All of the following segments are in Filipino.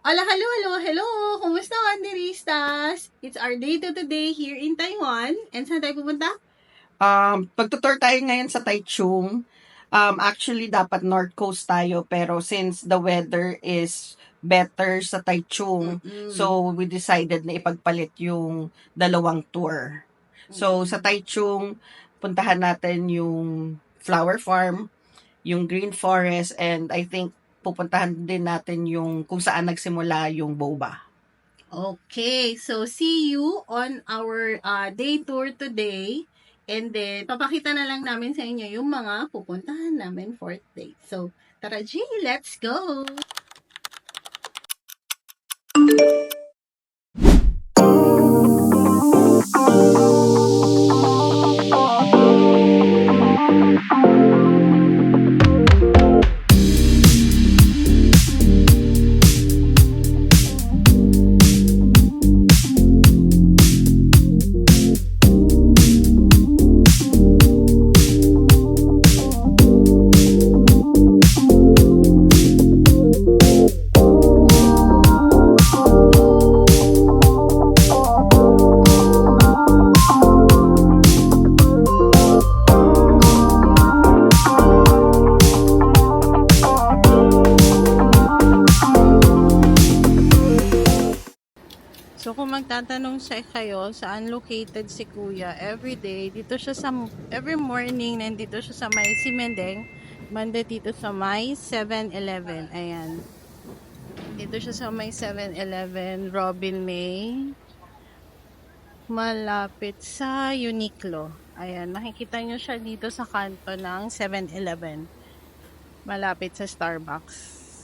Hola, hello, hello, hello! Kumusta Wanderistas? It's our day to today here in Taiwan. And saan tayo pupunta? Pagtutour tayo ngayon sa Taichung. Actually, dapat North Coast tayo, pero since the weather is better sa Taichung, so we decided na ipagpalit yung dalawang tour. So, sa Taichung, puntahan natin yung flower farm, yung green forest, and I think pupuntahan din natin yung kung saan nagsimula yung boba. Okay, so see you on our day tour today. And then, papakita na lang namin sa inyo yung mga pupuntahan namin for today. So, tara G, let's go! So, kung magtatanong sa kayo saan located si Kuya, everyday, dito siya sa, every morning, nandito siya sa may Simendeng, Monday dito sa may 7-Eleven. Ayan. Dito siya sa may 7-Eleven, Robin May, malapit sa Uniqlo. Ayan, makikita nyo siya dito sa kanto ng 7-Eleven, malapit sa Starbucks.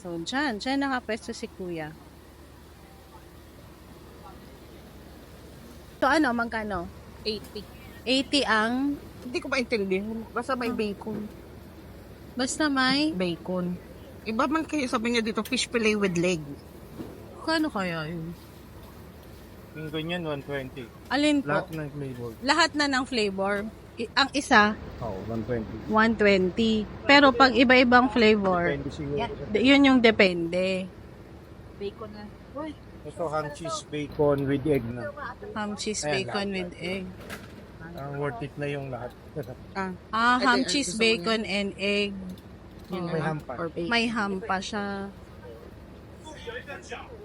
So, dyan nakapwesto si Kuya. So ano, magkano? 80. 80 ang, Hindi ko maintindihan. Basta may bacon. basta may, Bacon. Iba man kayo sabi niya dito, fish fillet with leg. kano kaya yun? Yung ganyan, 120. Alin po? Lahat ng flavor. Lahat na ng flavor. Ang isa, Oo, 120. 120. Pero pag iba-ibang flavor, Depende siguro. yun yung depende. Bacon na. Uy. Ito, ham cheese bacon with egg na. Ham cheese Ayan, bacon with egg. Worth it na yung lahat. Ham Ito, cheese gusto ko bacon and egg. Yung may ham pa. Or bacon. May ham pa siya.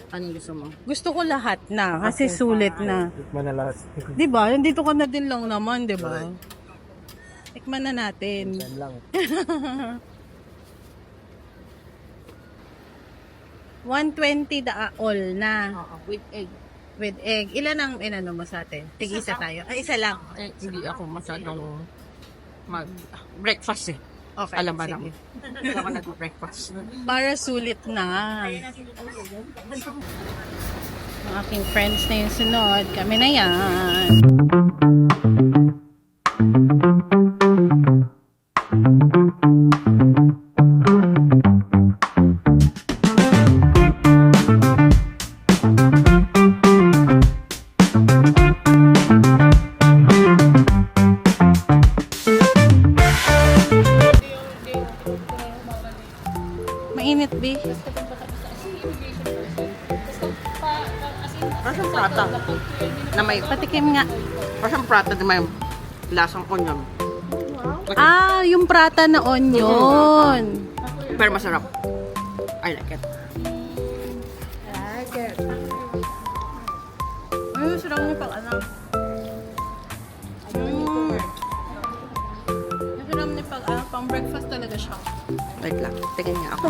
Anong gusto mo? Gusto ko lahat na kasi sulit na. Tikman na lahat. 'Di ba? Nandito ka na din lang naman, 'di ba? Tikman na natin. Yan lang. 120 all na. With egg. With egg. Ilan ang inano mo sa atin? Tig-isa tayo. Ay, isa lang. Eh, hindi ako masyadong breakfast eh. Okay. Alam ba sige. naman? Hindi ako nag-breakfast. Para sulit na. Ang aking friends na yung sunod. Kami na yan. Mainit, B. Parang prata. Na may, Patikim nga. parang prata na may lasang onion. Ah, yung prata na onion. Pero masarap. I like it. Ay, sarap niya pag ano. Masarap niya pag pang breakfast talaga siya. Wait lang. Tingin nga ako.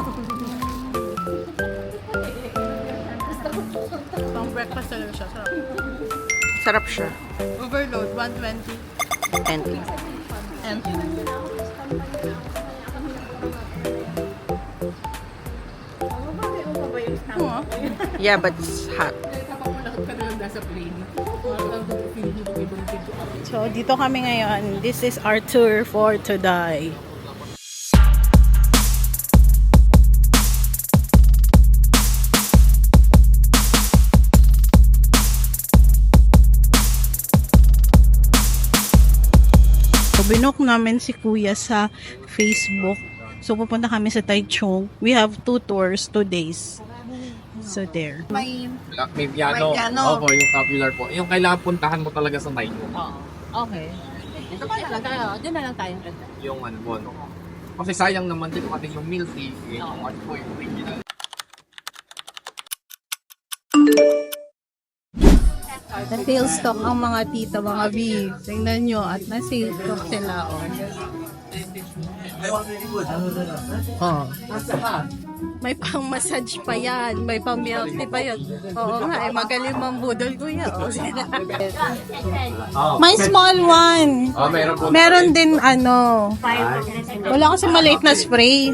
Pang breakfast talaga siya. Sarap. Sarap siya. Overload, 120. And And yeah, but it's hot. so, dito kami ngayon. This is our tour for today. binook namin si Kuya sa Facebook. So, pupunta kami sa Taichung. We have 2 tours, 2 days. So, there. May May piano. May piano. Opo, yung popular po. Yung kailangan puntahan mo talaga sa Taichung. Oo. Okay. Ito pa lang tayo. Diyan na lang tayo. Yung ano po, no? Kasi sayang naman dito kasi yung milk tea. Yung ano po, yung original. Na-sale stock ang mga tita, mga B. Tingnan nyo. At na-sale stock sila. Oh. May pang massage pa yan. May pang milk tea pa yan. Oo nga, magaling mang budol kuya. May small one. Oh, meron po. Meron din ano. Wala kasi maliit na spray.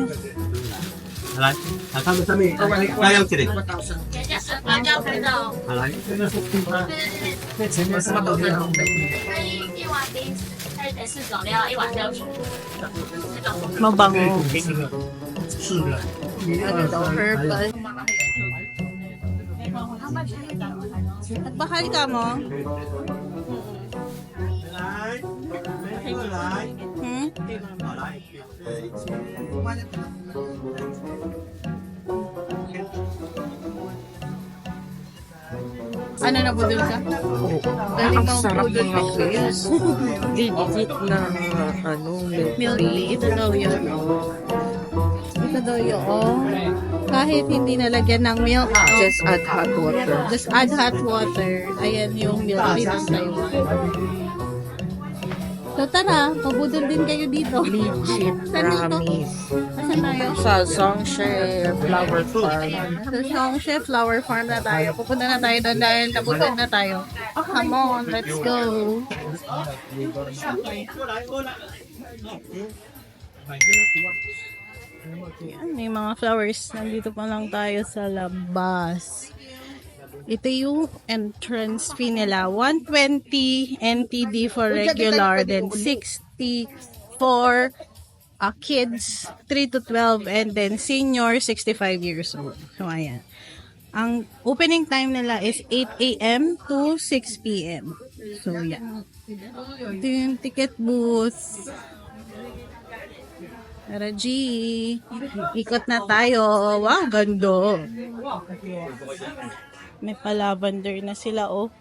Mabango. Ano daw, herbal. Nagbakal ka mo? Hmm? Ano na budol ka? Galing bang budol ka? Legit na ano, Milk tea. Ito daw yun. Ito daw yun. Kahit hindi nalagyan ng milk. just add hot water. Just add hot water. Ayan yung milk tea ng Taiwan. So tara, pabudol din kayo dito. Legit, Saan dito? promise. Asan tayo? Sa Songshe Flower Farm. Sa Songshe Flower Farm na tayo. Pupunta na tayo doon dahil nabudol na tayo. Come on, let's go. Yan, may mga flowers. Nandito pa lang tayo sa labas. Ito yung entrance fee nila. 120 NTD for regular, then 60 for kids 3 to 12, and then senior 65 years old. So, ayan. Ang opening time nila is 8 a.m. to 6 p.m. So, yeah. Ito yung ticket booth. Tara, G. Ikot na tayo. Wow, gando. May pa-lavender na sila, oh.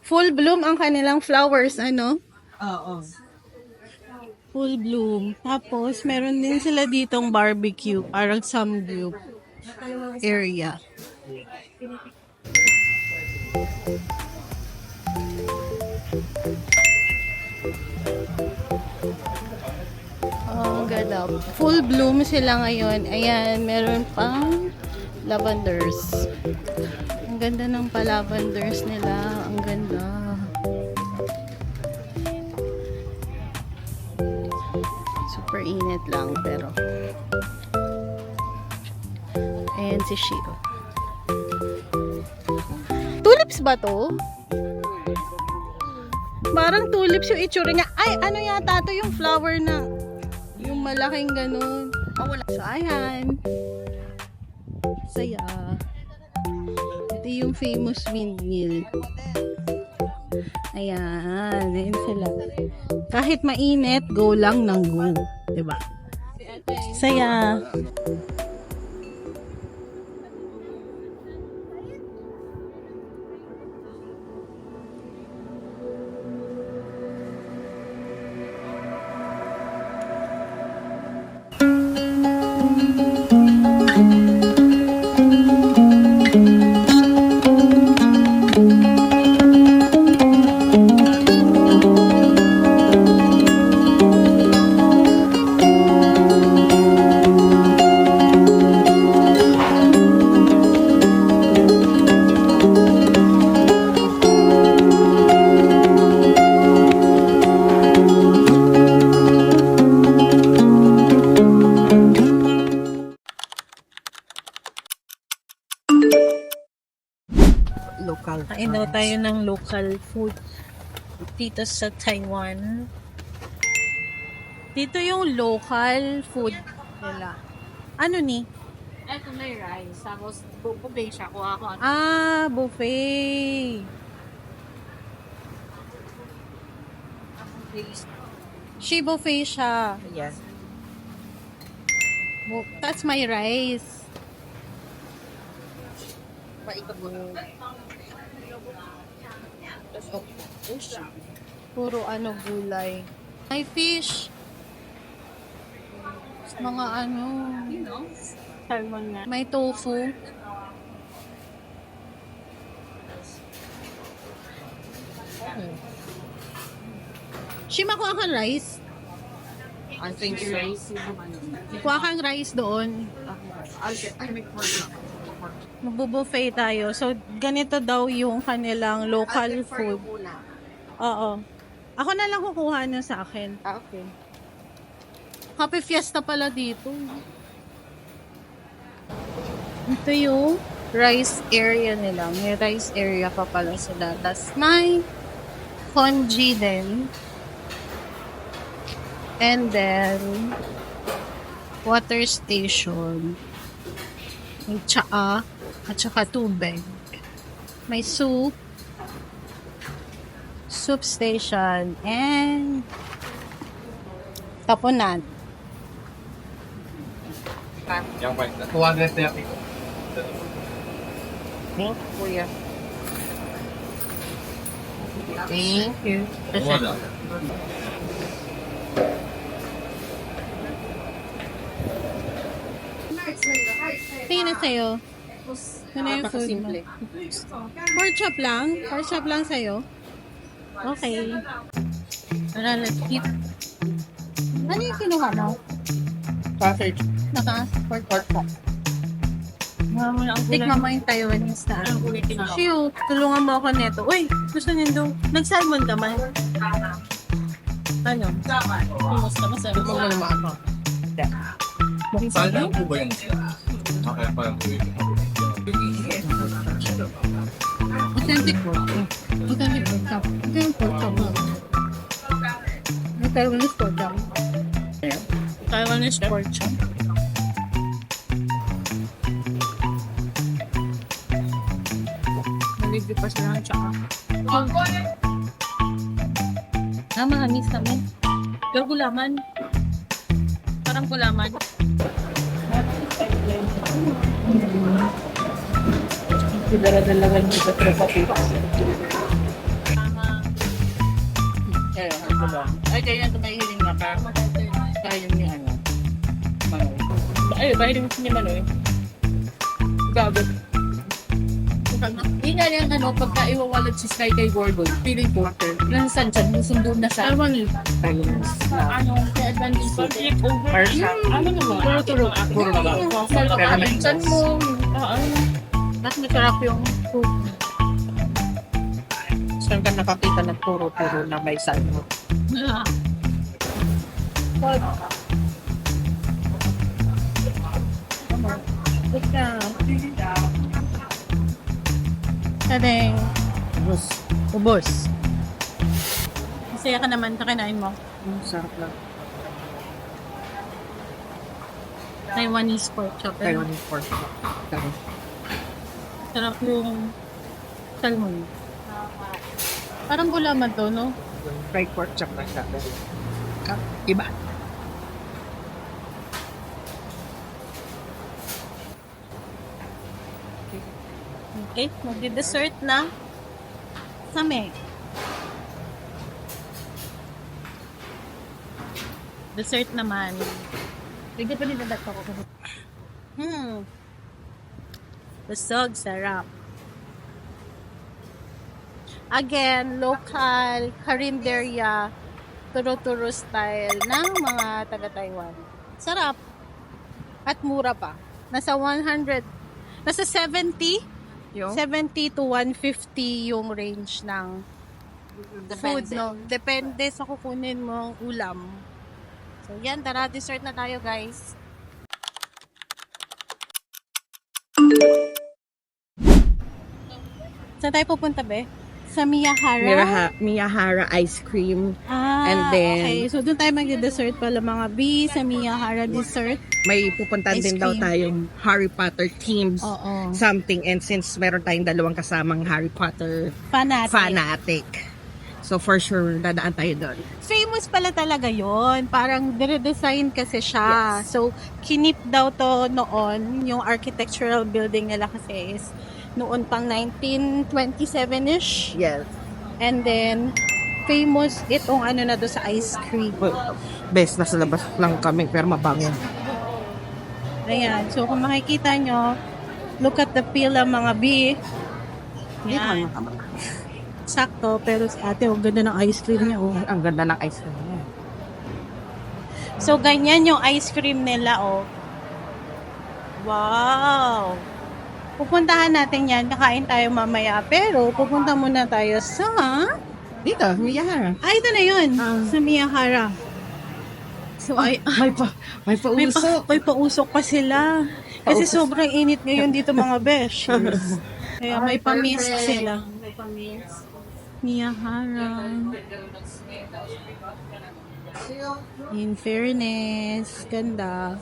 Full bloom ang kanilang flowers, ano? Oo. Full bloom. Tapos, meron din sila ditong barbecue. Parang samgyup area. Ang ganda. Full bloom sila ngayon. Ayan, meron pang lavenders. Ang ganda ng pa-lavenders nila. Ang ganda. Super init lang, pero ayan si Shiro. Tulips ba to? Parang tulips yung itsura niya. Ay, ano yata to yung flower na yung malaking ganun. Oh, wala. So, ayan. Saya. Ito yung famous windmill. Ayan. Ayan sila. Kahit mainit, go lang ng go. Diba? Saya. Local. Kain daw tayo ng local food dito sa Taiwan. Dito yung local food nila. Ano ni? Eto may rice. Tapos, buffet siya. Kuha ko. Ah, buffet. She buffet siya. Yes. That's my rice. Puro ano gulay. May fish. Mga ano. Salmon nga. May tofu. Shima, kuha kang rice. I think so. Kuha kang rice doon. Magbo-buffet tayo. So, ganito daw yung kanilang local food. Oo. Ako na lang kukuha nun sa akin. Okay. Happy Fiesta pala dito. Ito yung rice area nila. May rice area pa pala sila. Tapos may congee din. And then, water station. May tsaa at saka tubig. May soup. Soup station. And tapunan. Yan ba? 230. Thank you, kuya. Thank you. Wala. Tingin na sa'yo. Ano yung food mo? Pork chop lang? Pork chop lang sa'yo? Okay. Tara, let's eat. Ano yung kinuha mo? Sausage. Pork chop. Tikman mo yung Taiwanese na. Shiyo, tulungan mo ako neto. Uy, gusto niyo daw. Nag-salmon ka man. Ano? Tumang mo naman ako. Saan po ba yung okay, parang Authentic pork. Authentic pork chop. Ito yung pork chop mo. May Taiwanese pork chop. Taiwanese pork chop. Naligid pa sila ng tsaka. Mahamis kami. Pero gulaman. Parang gulaman. Dala-dalagan mo sa tropa po. Ay, kaya ito may hiling na ka. Kaya ni ano. Manoy. Ay, bahiling ni Manoy. Gagot. Hindi nga yan, ano, pagka iwawalad si Sky kay Gordon, feeling porter, nasan dyan, musundo na siya. Ano, kaya advantage po. Ano naman? Puro naman. Dyan mo, mas masarap yung food. Saan ka nakakita ng puro-puro na may salmon? Tadeng. Ubos. Masaya ka naman sa kinain mo. Sarap lang. Taiwanese pork chop. Taiwanese pork. Sarap yung salmon. Parang gulaman to, no? Fried pork chop lang siya. Iba. Okay, magdi-dessert na. Same. Dessert naman. Bigyan pa nila dato ko. Busog, sarap. Again, local karinderya, turo-turo style ng mga taga-Taiwan. Sarap. At mura pa. Nasa 100, nasa 70 to 150 yung range ng food, no? Depende sa kukunin mong ulam. So, yan. Tara, dessert na tayo, guys. Saan tayo pupunta, be? Sa Miyahara? Miyahara ice cream. And then, okay. So, doon tayo magde-dessert pala, mga B, sa Miyahara dessert. may pupuntahan Ice din daw cream. tayong Harry Potter themes. Oo. Something. And since meron tayong dalawang kasamang Harry Potter Fanatic. fanatic. So for sure, dadaan tayo doon. Famous pala talaga yon. Parang dire-design kasi siya. So, kinip daw to noon. Yung architectural building nila kasi is noon pang 1927-ish. Yes. And then, famous itong ano na to sa ice cream. Best, nasa labas lang kami, pero mabango. Ayan. So, kung makikita nyo, look at the pila mga B. Yan. Sakto, pero si ate, ang ganda ng ice cream niya. Oh. Ang ganda ng ice cream niya. So, ganyan yung ice cream nila, oh. Wow! Pupuntahan natin yan. Kakain tayo mamaya. Pero, pupunta muna tayo sa... Dito, Miyahara. Ito na yun. Sa Miyahara. So, May pausok. may pausok pa sila. Kasi sobrang init ngayon dito mga besh. Kaya may pamist sila. May pamist. Miyahara. In fairness, ganda.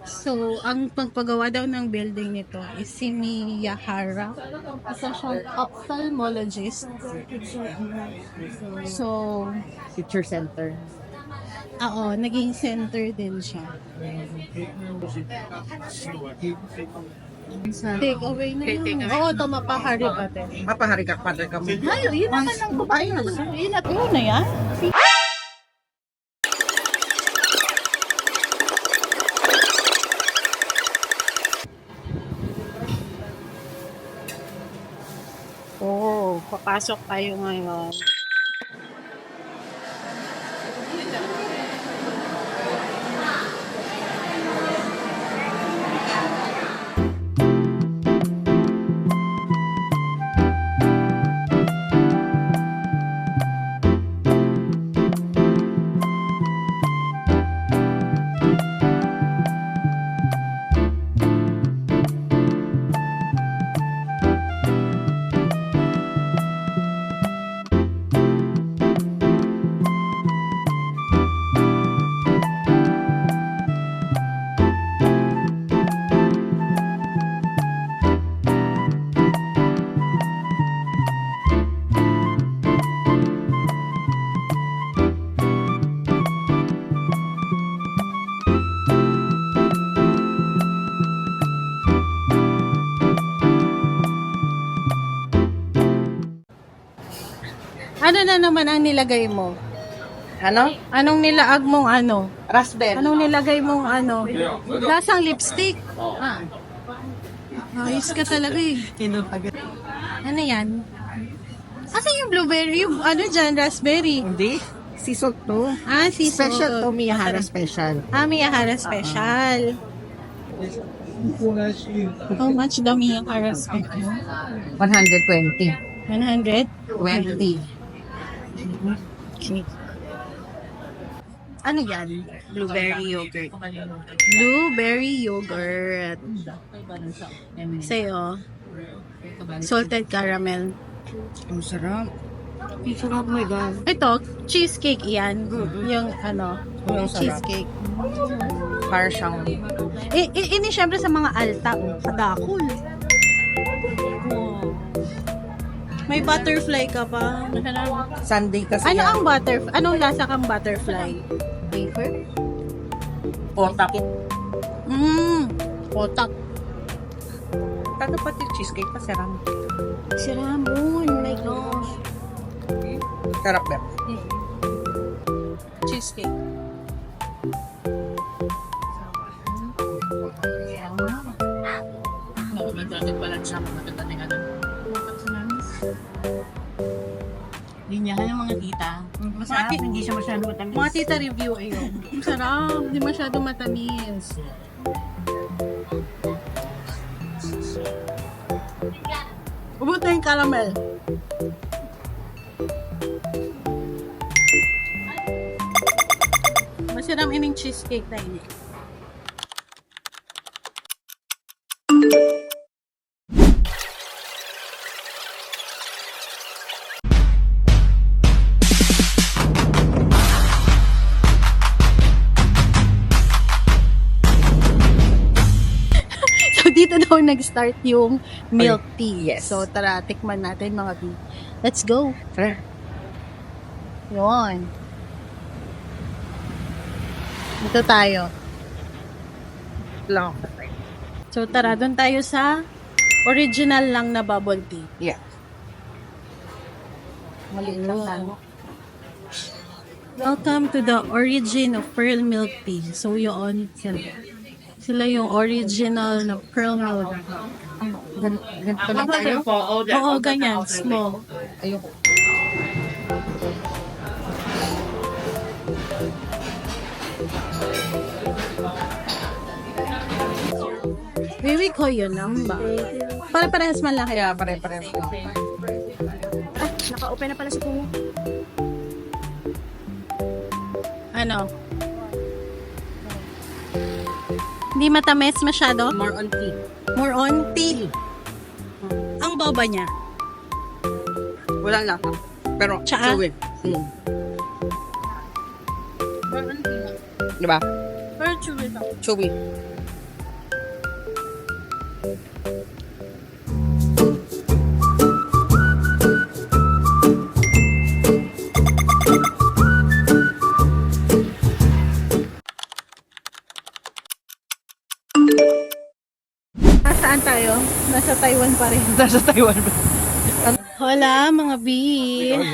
So, ang pagpagawa daw ng building nito is si Miyahara. Isa siyang ophthalmologist. So, Future Center. oo, naging center din siya. Take away na yun. Oo, ito mapahari pa din. Mapahari ka, padre ka mo. Ay, yun naman ang babae na. Yun na yan. Oh, papasok tayo ngayon. Ano na naman ang nilagay mo? Ano? Anong nilaag mong ano? Raspberry. Anong nilagay mong ano? Lasang lipstick. Ah. Ayos ka talaga eh. Ano yan? Asa yung blueberry? Yung ano dyan? Raspberry? Hindi. Sea salt to. Ah, sea salt. Special to, Miyahara special. Ah, Miyahara Special. How much daw Miyahara Special? 120. 100? 20. Okay. Ano yan? Blueberry yogurt. Blueberry yogurt. Sa'yo, salted caramel. Ang sarap. Ang sarap, my God. Ito, cheesecake yan. Yung ano, Ang sarap. cheesecake. Para siyang... Ini syempre sa mga alta. Kadakol. May butterfly ka pa. Sunday kasi Ano yan. ang butterfly? Anong lasa kang butterfly? Wafer? Otak. Otak. Tato pati cheesecake pa, sarap. Si Ramon, oh my gosh. Sarap ba? Cheesecake. Linyahan ng mga tita. Masarap, hindi siya masyado matamis. Mga tita review ayun. Ang sarap. Hindi masyado matamis. Ubot na yung caramel. Masarap ining cheesecake na ini. So, dito daw nag-start yung milk tea. Yes. So, tara, tikman natin mga B. Let's go. Tara. Yun. Dito tayo. Lang. So, tara, doon tayo sa original lang na bubble tea. Yeah. Maliit lang tayo. Welcome to the origin of pearl milk tea. So, yun, sila yung original na pearl milk. Ganito lang tayo. Oo, ganyan. Small. Ayoko. Wiwi ko yun lang ba? Pare-parehas man lang. Kaya pare-pareho. Naka-open na pala si Kuya. Ano? Hindi matamis masyado? More on tea. More on tea. Ang boba niya. Walang lasa. Pero, Tsaka? chewy. Diba? Pero chewy lang. Chewy. Nasaan tayo? Nasa Taiwan pa rin. Nasa Taiwan. Hola mga B!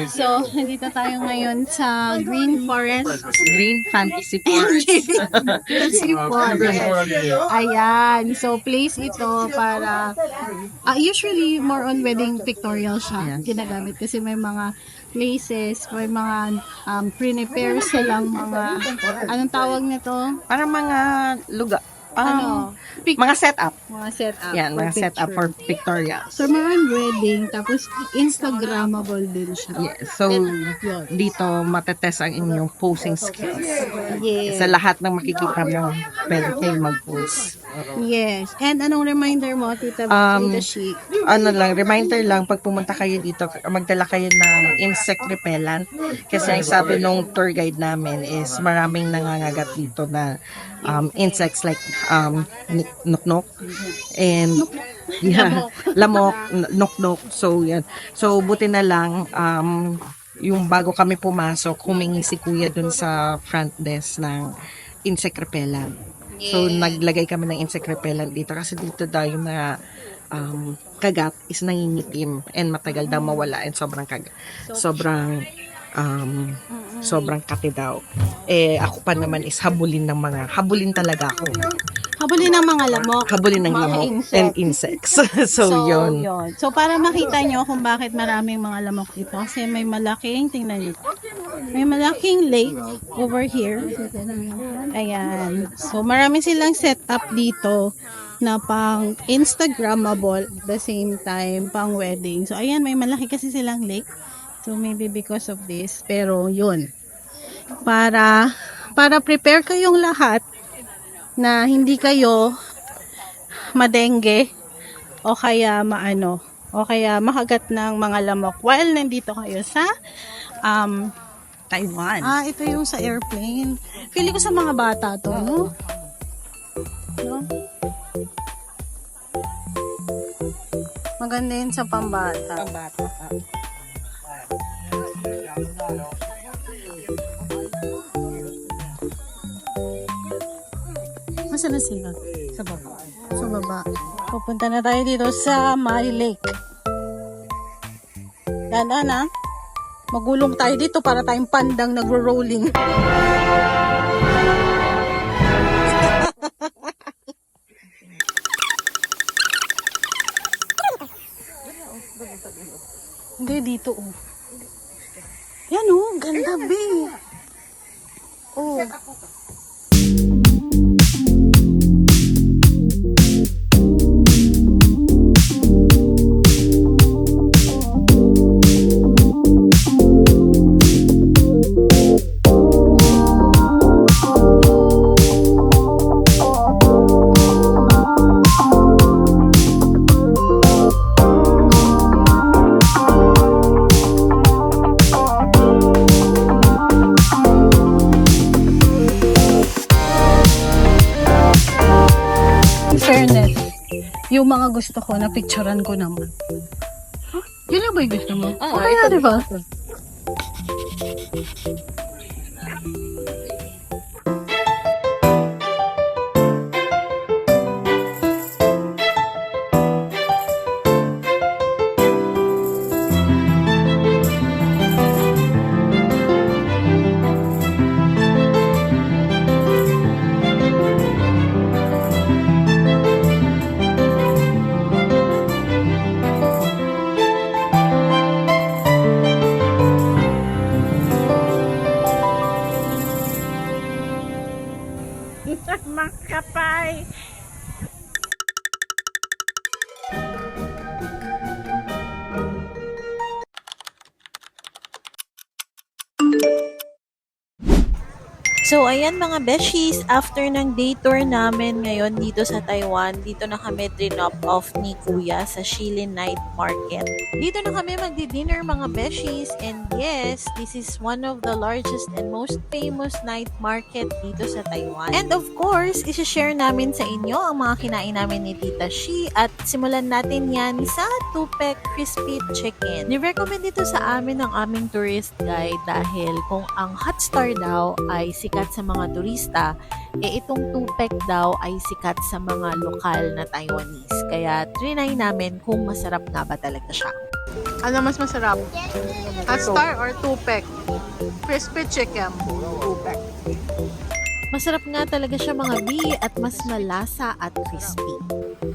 So, nandito tayo ngayon sa Green Forest. Green Fantasy Forest. Fantasy Forest. Ayan. So, place ito para usually more on wedding pictorial siya. Ginagamit kasi may mga places, may mga prepare silang mga anong tawag nito? Parang mga lugar. Ano? Mga setup. Mga setup. Yan, for mga setup picture. for pictorial. So, meron wedding, tapos Instagrammable din siya. Yes. So, Yun. dito matetest ang inyong posing skills. Yes. Sa lahat ng makikita mo, pwede kayong mag-post. Yes. And anong reminder mo, Tita Um, Tita Shi? Ano lang, reminder lang, pag pumunta kayo dito, magdala kayo ng insect repellent. Kasi ang sabi nung tour guide namin is maraming nangangagat dito na insects like nuknok and lamok, nuknok. So, yan. So, buti na lang, yung bago kami pumasok, humingi si kuya dun sa front desk ng insect repellent. So, naglagay kami ng insect repellent dito kasi dito daw yung mga kagat is nangingitim and matagal daw mawala and sobrang kagat. Sobrang sobrang kati daw. Eh, ako pa naman is habulin talaga ako. Habulin ng mga lamok. Habulin ng Mga lamok insect. and insects. so, yun. So, para makita nyo kung bakit maraming mga lamok dito. Kasi may malaking, tingnan nyo. May malaking lake over here. Ayan. So, marami silang setup dito na pang Instagrammable at the same time pang wedding. So, ayan, may malaki kasi silang lake. So, maybe because of this. Pero, yun. Para prepare kayong lahat na hindi kayo madengge o kaya o kaya makagat ng mga lamok while nandito kayo sa Taiwan. ito yung sa airplane. Feeling ko sa mga bata to, no? No? Maganda yun sa pambata. Nasaan na sila? Sa baba. Sa baba. Pupunta na tayo dito sa My Lake. Dahan-dahan, magulong tayo dito para tayong pandang nagro-rolling. Hindi, dito oh. Yan oh, ganda be. Oh. Fairness, yung mga gusto ko, na picturean ko naman. Huh? Yun lang ba yung gusto mo? Oo, kaya diba? Makapay! So, ayan mga beshies, after ng day tour namin ngayon dito sa Taiwan, dito na kami drop off ni Kuya sa Shilin Night Market. Dito na kami magdi-dinner mga beshies, and yes, this is one of the largest and most famous night market dito sa Taiwan. And of course, isi-share namin sa inyo ang mga kinain namin ni Tita Shi, at simulan natin yan sa Tupek Crispy Chicken. Ni-recommend ito sa amin ng aming tourist guide dahil kung ang hot star daw ay sikat sa mga turista, itong Tupek daw ay sikat sa mga lokal na Taiwanese. Kaya trinay namin kung masarap nga ba talaga siya. Ano mas masarap? Hot Star or Tupek? Crispy chicken. Tupek. Masarap nga talaga siya mga bi, at mas malasa at crispy.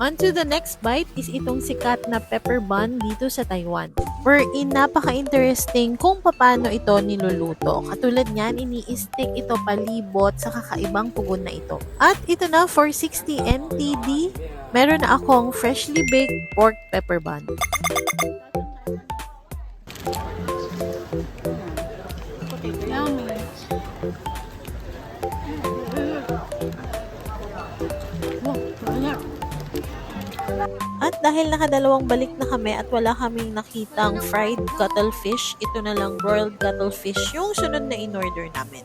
On to the next bite is itong sikat na pepper bun dito sa Taiwan. Wherein napaka-interesting kung paano ito niluluto. Katulad niyan, ini-stick ito palibot sa kakaibang pugon na ito. At ito na, for 60 NTD, meron na akong freshly baked pork pepper bun. Yummy. At dahil nakadalawang balik na kami at wala kaming nakitang fried cuttlefish, ito na lang broiled cuttlefish yung sunod na in-order namin.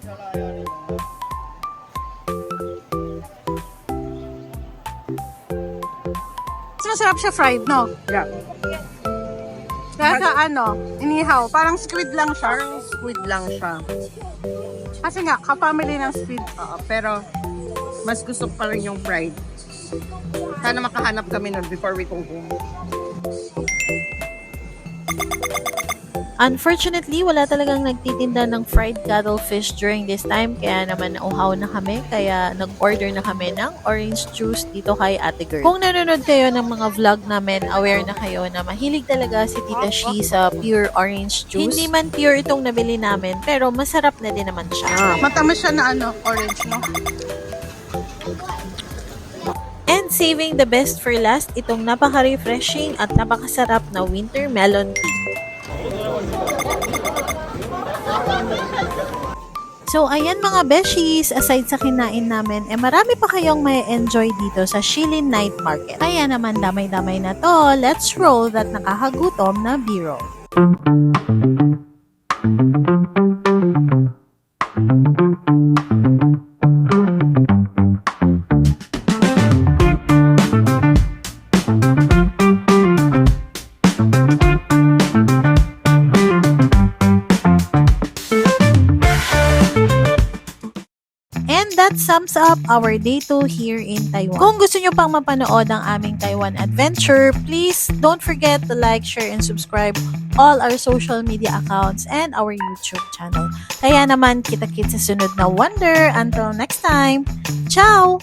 Mas masarap siya fried, no? Yeah. Kaya sa ano, inihaw. Parang squid lang siya. Parang squid lang siya. Kasi nga, ka-family ng squid. Pero mas gusto ko pa rin yung fried. Sana makahanap kami nun before we go home. Unfortunately, wala talagang nagtitinda ng fried cuttlefish during this time, kaya naman nauhaw na kami, kaya nag-order na kami ng orange juice dito kay Ate Girl. Kung nanonood kayo ng mga vlog namin, aware na kayo na mahilig talaga si Tita Shi sa pure orange juice. Hindi man pure itong nabili namin, pero masarap na din naman siya. Matamis siya na ano, orange, no? And saving the best for last, itong napaka-refreshing at napakasarap na winter melon tea. So, ayan mga beshies, aside sa kinain namin, marami pa kayong may enjoy dito sa Shilin Night Market. Kaya naman damay-damay na to, let's roll that nakakagutom na B-roll. That sums up our day 2 here in Taiwan. Kung gusto nyo pang mapanood ang aming Taiwan adventure, please don't forget to like, share, and subscribe all our social media accounts and our YouTube channel. Kaya naman, kita-kits sa sunod na wonder. Until next time, ciao!